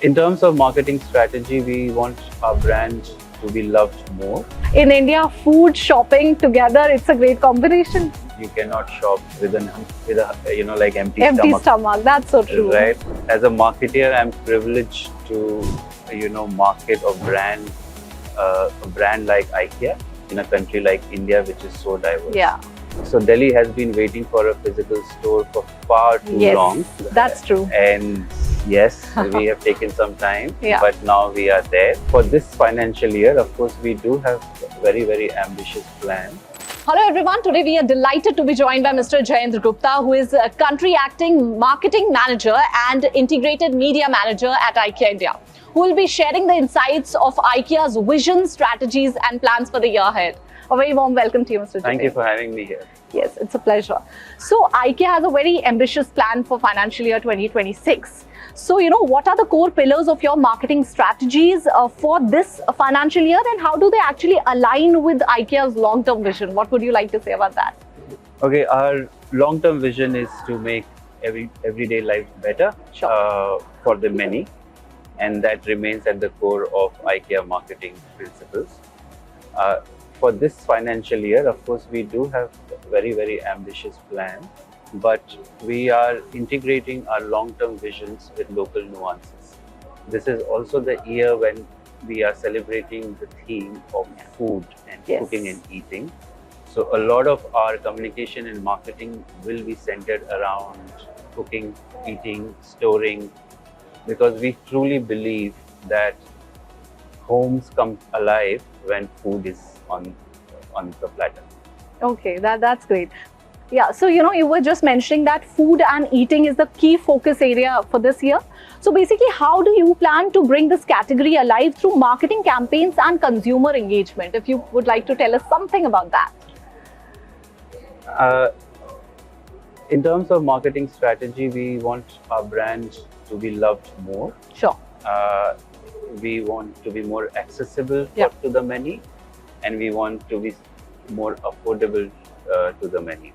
In terms of marketing strategy, we want our brand to be loved more. In India, food, shopping together, it's a great combination. You cannot shop with a like empty stomach. That's so true. Right. As a marketer, I'm privileged to market a brand like IKEA in a country like India, which is so diverse. Yeah. So Delhi has been waiting for a physical store for far too long. That's true. And yes, we have taken some time, Yeah. but now we are there. For this financial year, of course, we do have a very, very ambitious plan. Hello everyone, today we are delighted to be joined by Mr. Jayendra Gupta, who is a country acting marketing manager and integrated media manager at IKEA India, who will be sharing the insights of IKEA's vision, strategies and plans for the year ahead. A very warm welcome to you, Mr. Jayendra. Thank you for having me here. Yes, it's a pleasure. So IKEA has a very ambitious plan for financial year 2026. So, what are the core pillars of your marketing strategies for this financial year, and how do they actually align with IKEA's long-term vision? What would you like to say about that? Okay, our long-term vision is to make everyday life better. Sure. For the many, and that remains at the core of IKEA marketing principles. For this financial year, of course, we do have a very, very ambitious plan, but we are integrating our long-term visions with local nuances. This is also the year when we are celebrating the theme of food and cooking and eating. So a lot of our communication and marketing will be centered around cooking, eating, storing, because we truly believe that homes come alive when food is on the platter. Okay, that's great. Yeah, so you were just mentioning that food and eating is the key focus area for this year. So basically, how do you plan to bring this category alive through marketing campaigns and consumer engagement? If you would like to tell us something about that. In terms of marketing strategy, we want our brand to be loved more. Sure. We want to be more accessible to the many, and we want to be more affordable to the many.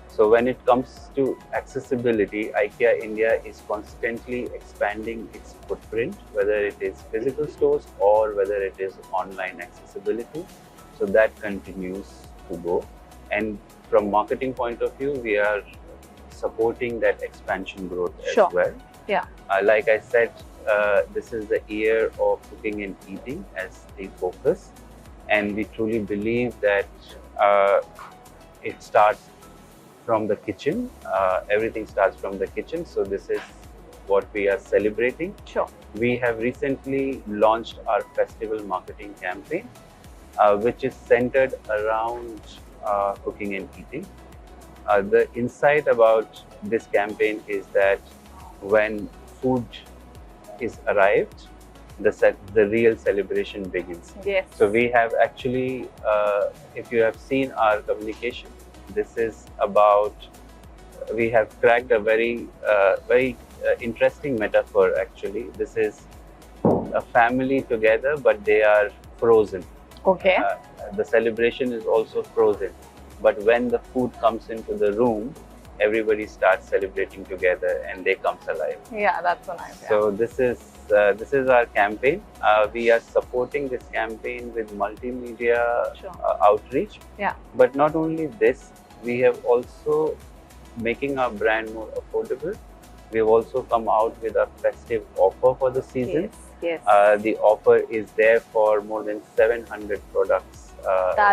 So when it comes to accessibility, IKEA India is constantly expanding its footprint, whether it is physical stores or whether it is online accessibility. So that continues to go. And from marketing point of view, we are supporting that expansion growth as well. Yeah. Like I said, this is the year of cooking and eating as the focus. And we truly believe that it starts from the kitchen. Everything starts from the kitchen. So this is what we are celebrating. Sure. We have recently launched our festival marketing campaign, which is centered around cooking and eating. The insight about this campaign is that when food is arrived, the real celebration begins. Yes. So we have actually, if you have seen our communication, this is about, we have cracked a very interesting metaphor actually. This is a family together, but they are frozen. Okay. The celebration is also frozen. But when the food comes into the room, everybody starts celebrating together and they comes alive. Yeah, that's so nice. So this is our campaign. We are supporting this campaign with multimedia outreach. Yeah. But not only this, we have also making our brand more affordable. We have also come out with a festive offer for the season. Yes. The offer is there for more than 700 products,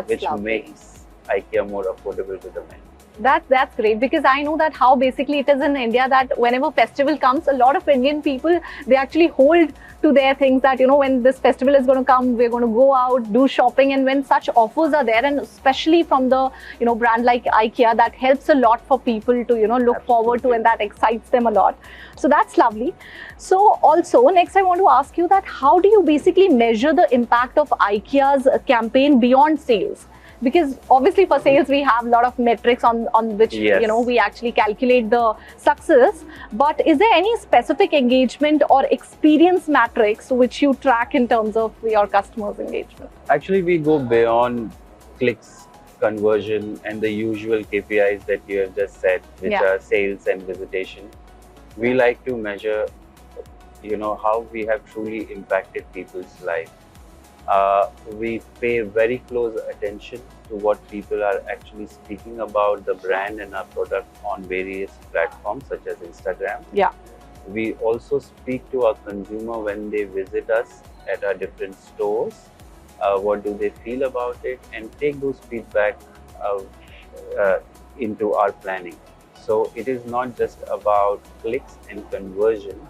which makes IKEA more affordable to the many. That's great, because I know that how basically it is in India that whenever festival comes, a lot of Indian people, they actually hold to their things that, when this festival is going to come, we're going to go out, do shopping, and when such offers are there, and especially from the, brand like IKEA, that helps a lot for people to, look forward to, and that excites them a lot. So that's lovely. So also, next I want to ask you that how do you basically measure the impact of IKEA's campaign beyond sales? Because obviously for sales, we have a lot of metrics on which, we actually calculate the success. But is there any specific engagement or experience metrics which you track in terms of your customers' engagement? Actually, we go beyond clicks, conversion, and the usual KPIs that you have just said, which are sales and visitation. We like to measure how we have truly impacted people's life. We pay very close attention to what people are actually speaking about the brand and our product on various platforms such as Instagram. Yeah. We also speak to our consumer when they visit us at our different stores. What do they feel about it, and take those feedback uh, uh, into our planning. So it is not just about clicks and conversion,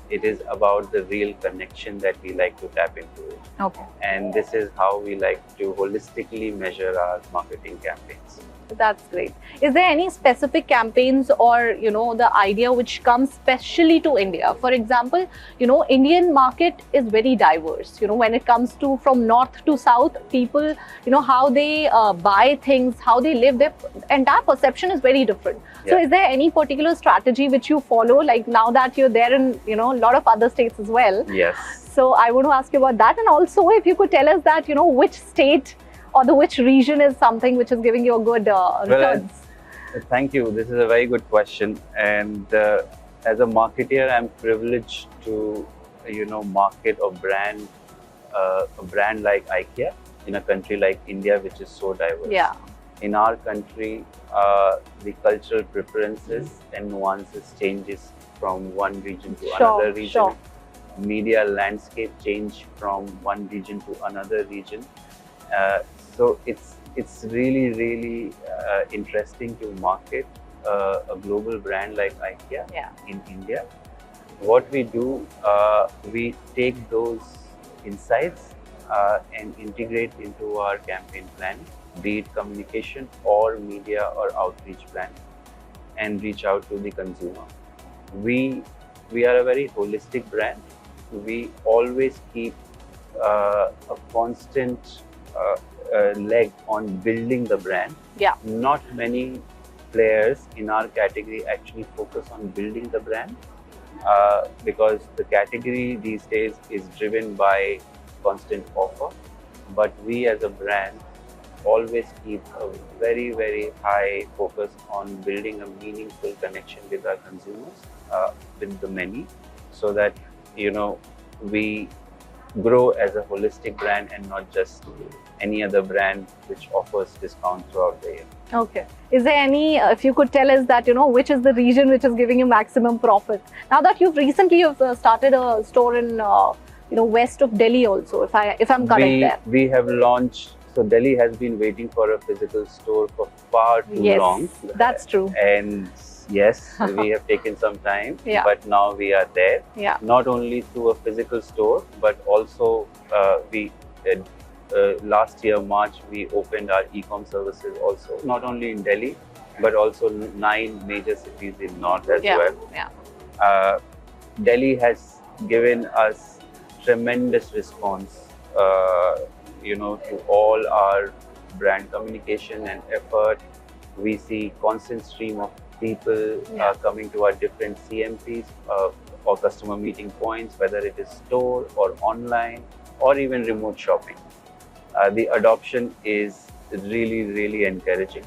it is about the real connection that we like to tap into it. Okay. And this is how we like to holistically measure our marketing campaigns. That's great. Is there any specific campaigns or, the idea which comes specially to India? For example, Indian market is very diverse. When it comes to from north to south, people, how they buy things, how they live, their entire perception is very different. Yeah. So is there any particular strategy which you follow? Like now that you're there in, a lot of other states as well. Yes. So I want to ask you about that. And also if you could tell us that, which state or which region is something which is giving you a good returns? Well, thank you. This is a very good question. And as a marketer, I'm privileged to, market a brand like IKEA in a country like India, which is so diverse. Yeah. In our country, the cultural preferences and nuances changes from one region to another region. Sure. Media landscape change from one region to another region. So it's really interesting to market a global brand like IKEA in India. What we do, we take those insights and integrate into our campaign plan, be it communication or media or outreach plan, and reach out to the consumer. We are a very holistic brand. We always keep a constant leg on building the brand. Yeah. Not many players in our category actually focus on building the brand because the category these days is driven by constant offer. But we as a brand always keep a very high focus on building a meaningful connection with our consumers, with the many, so that we grow as a holistic brand and not just any other brand which offers discount throughout the year. Okay. Is there any, if you could tell us that, which is the region which is giving you maximum profit? Now that you've started a store in, west of Delhi also, if I'm correct there. We have launched, so Delhi has been waiting for a physical store for far too long. Yes, that's true. And yes, we have taken some time, but now we are there. Yeah. Not only through a physical store, but also last year, March, we opened our e-com services also, not only in Delhi, but also 9 major cities in North as well. Yeah. Delhi has given us tremendous response, to all our brand communication and effort. We see constant stream of people coming to our different CMPs or customer meeting points, whether it is store or online or even remote shopping. The adoption is really encouraging.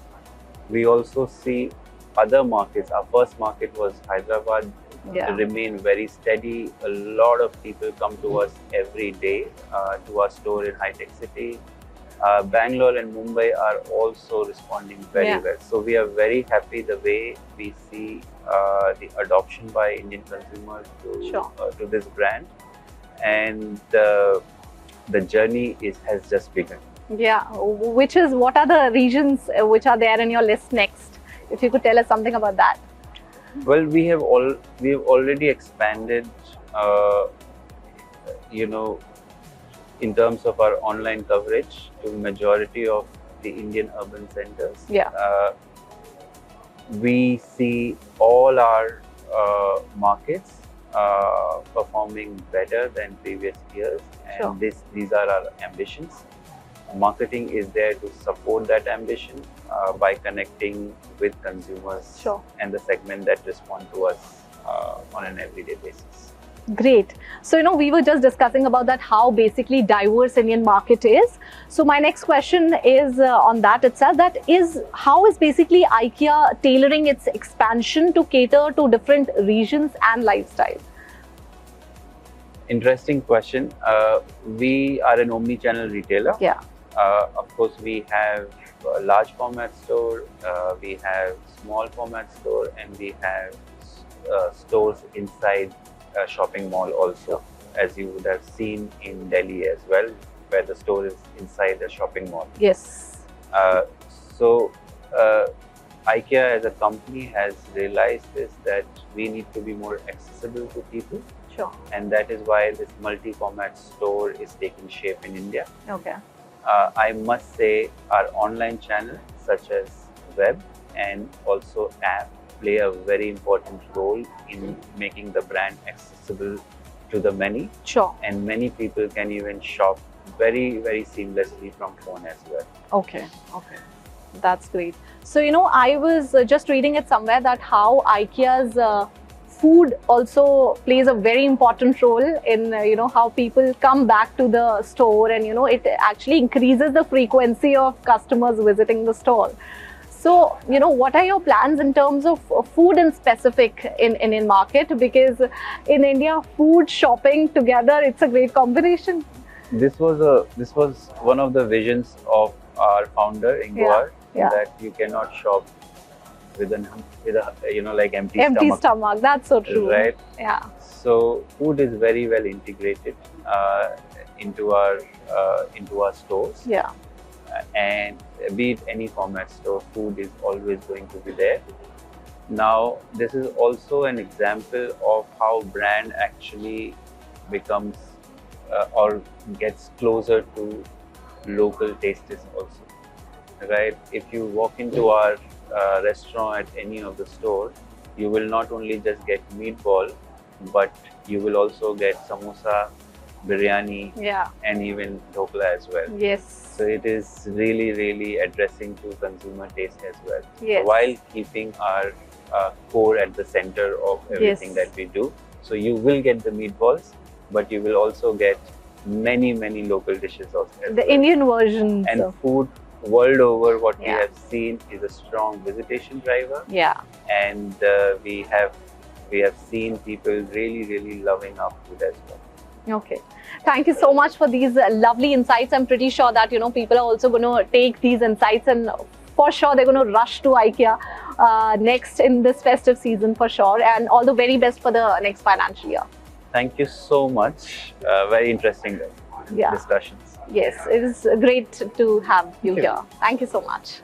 We also see other markets. Our first market was Hyderabad. Remain very steady. A lot of people come to us every day to our store in High Tech City. Bangalore and Mumbai are also responding very well. So we are very happy the way we see the adoption by Indian consumers to this brand, and the journey has just begun. Yeah. What are the regions which are there in your list next? If you could tell us something about that. Well, we have already expanded, in terms of our online coverage to majority of the Indian urban centers. Yeah. We see all our markets performing better than previous years, and these are our ambitions. Marketing is there to support that ambition by connecting with consumers and the segment that respond to us on an everyday basis. Great. So, we were just discussing about that, how basically diverse Indian market is. So my next question is on that itself, how is basically IKEA tailoring its expansion to cater to different regions and lifestyles? Interesting question. We are an omni-channel retailer. Yeah. Of course, we have a large format store, we have small format store, and we have stores inside a shopping mall also, as you would have seen in Delhi as well, where the store is inside a shopping mall. Yes. So IKEA as a company has realized this, that we need to be more accessible to people. Sure. And that is why this multi-format store is taking shape in India. Okay. I must say our online channel such as web and also app play a very important role in making the brand accessible to the many. Sure. And many people can even shop very, very seamlessly from phone as well. Okay. Okay. That's great. So, I was just reading it somewhere that how IKEA's food also plays a very important role in, how people come back to the store, and, it actually increases the frequency of customers visiting the store. So, what are your plans in terms of food in specific in Indian market? Because in India, food, shopping together, it's a great combination. This was one of the visions of our founder, Ingvar, that you cannot shop with a like empty stomach. That's so true. Right? Yeah. So food is very well integrated into our stores. Yeah. And be it any format store, food is always going to be there. Now, this is also an example of how brand actually becomes or gets closer to local tastes also. Right? If you walk into our restaurant at any of the stores, you will not only just get meatball, but you will also get samosa, biryani, and even dhokla as well. Yes. So it is really, really addressing to consumer taste as well. Yes. While keeping our core at the center of everything that we do. So you will get the meatballs, but you will also get many, many local dishes also. The Indian version. And food world over, what we have seen is a strong visitation driver. Yeah. And we have seen people really, really loving our food as well. Okay. Thank you so much for these lovely insights. I'm pretty sure that, people are also going to take these insights, and for sure they're going to rush to IKEA next in this festive season for sure. And all the very best for the next financial year. Thank you so much. Very interesting discussions. Yes, it is great to have you here. Thank you so much.